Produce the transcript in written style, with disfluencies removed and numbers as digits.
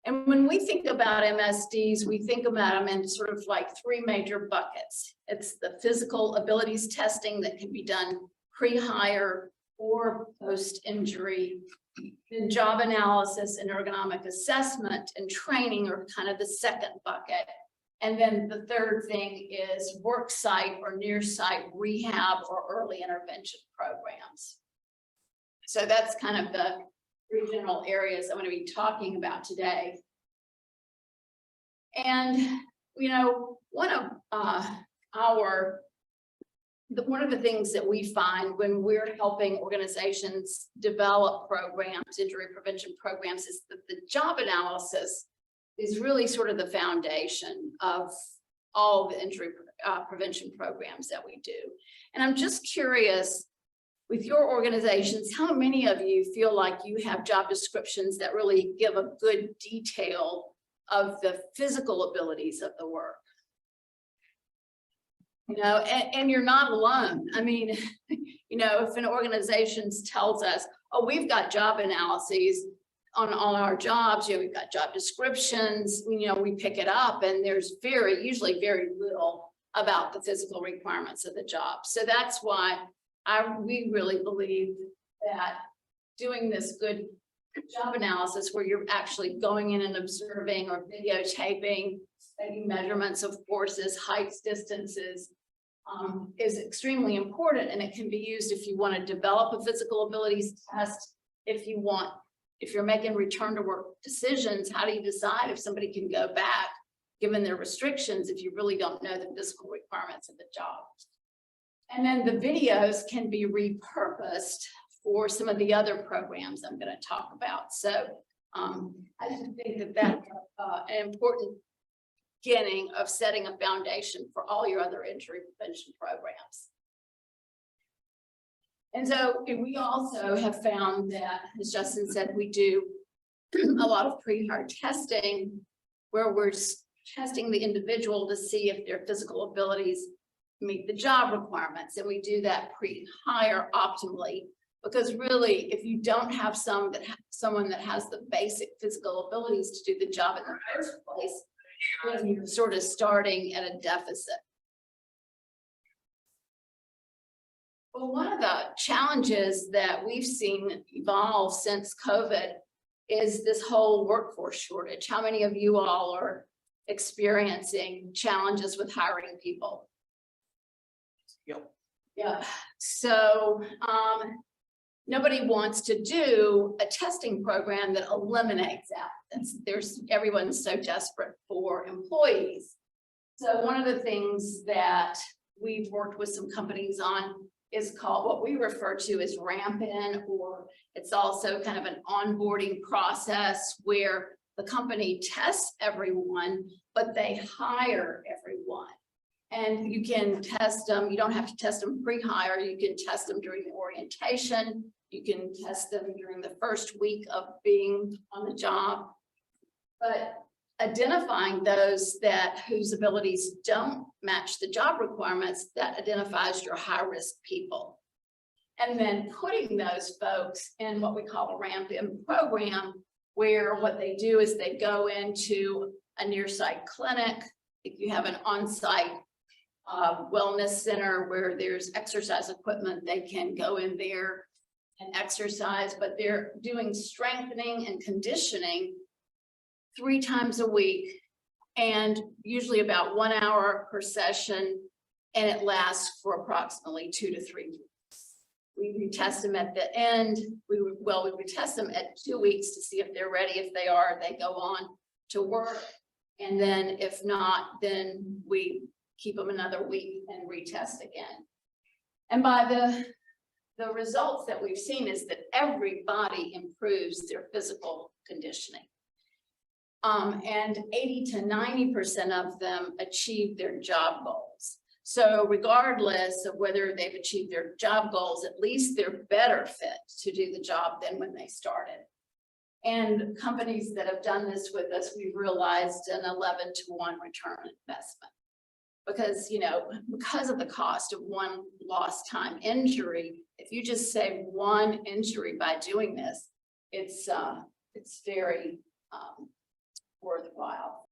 And when we think about MSDs, we think about them in sort of like three major buckets. It's the physical abilities testing that can be done pre-hire or post-injury. Then job analysis and ergonomic assessment and training are kind of the second bucket. And then the third thing is work site or near site rehab or early intervention programs. So that's kind of the three general areas I'm going to be talking about today. And, you know, one of the things that we find when we're helping organizations develop programs, injury prevention programs, is that the job analysis is really sort of the foundation of all the injury prevention programs that we do. And I'm just curious, with your organizations, how many of you feel like you have job descriptions that really give a good detail of the physical abilities of the work? You know, and you're not alone. I mean, you know, if an organization tells us, oh, we've got job analyses on all our jobs, you know, we've got job descriptions, you know, we pick it up and there's usually very little about the physical requirements of the job. So that's why we really believe that doing this good job analysis where you're actually going in and observing or videotaping, taking measurements of forces, heights, distances, is extremely important. And it can be used if you want to develop a physical abilities test, if you're making return to work decisions, how do you decide if somebody can go back given their restrictions if you really don't know the physical requirements of the job? And then the videos can be repurposed for some of the other programs I'm going to talk about. So I just think that that's an important beginning of setting a foundation for all your other injury prevention programs. And so we also have found that, as Justin said, we do a lot of pre-hire testing where we're testing the individual to see if their physical abilities meet the job requirements. And we do that pre-hire optimally, because really, if you don't have someone that has the basic physical abilities to do the job in the first place, then you're sort of starting at a deficit. Well, one of the challenges that we've seen evolve since COVID is this whole workforce shortage. How many of you all are experiencing challenges with hiring people? Yep. Yeah. So nobody wants to do a testing program that eliminates applicants. Everyone's so desperate for employees. So one of the things that we've worked with some companies on is called what we refer to as ramp in, or it's also kind of an onboarding process where the company tests everyone, but they hire everyone. And you can test them, you don't have to test them pre-hire, you can test them during the orientation, you can test them during the first week of being on the job. But identifying those whose abilities don't match the job requirements, that identifies your high-risk people. And then putting those folks in what we call a ramp-in program, where what they do is they go into a near-site clinic. If you have an on-site wellness center where there's exercise equipment, they can go in there and exercise, but they're doing strengthening and conditioning 3 times a week, and usually about 1 hour per session, and it lasts for approximately 2 to 3 weeks. We retest them at the end. We retest them at 2 weeks to see if they're ready. If they are, they go on to work, and then if not, then we keep them another week and retest again. And by the results that we've seen is that everybody improves their physical conditioning. And 80 to 90% of them achieve their job goals. So regardless of whether they've achieved their job goals, at least they're better fit to do the job than when they started. And companies that have done this with us, we've realized an 11-to-1 return on investment. Because, you know, because of the cost of one lost time injury, if you just save one injury by doing this, it's very profile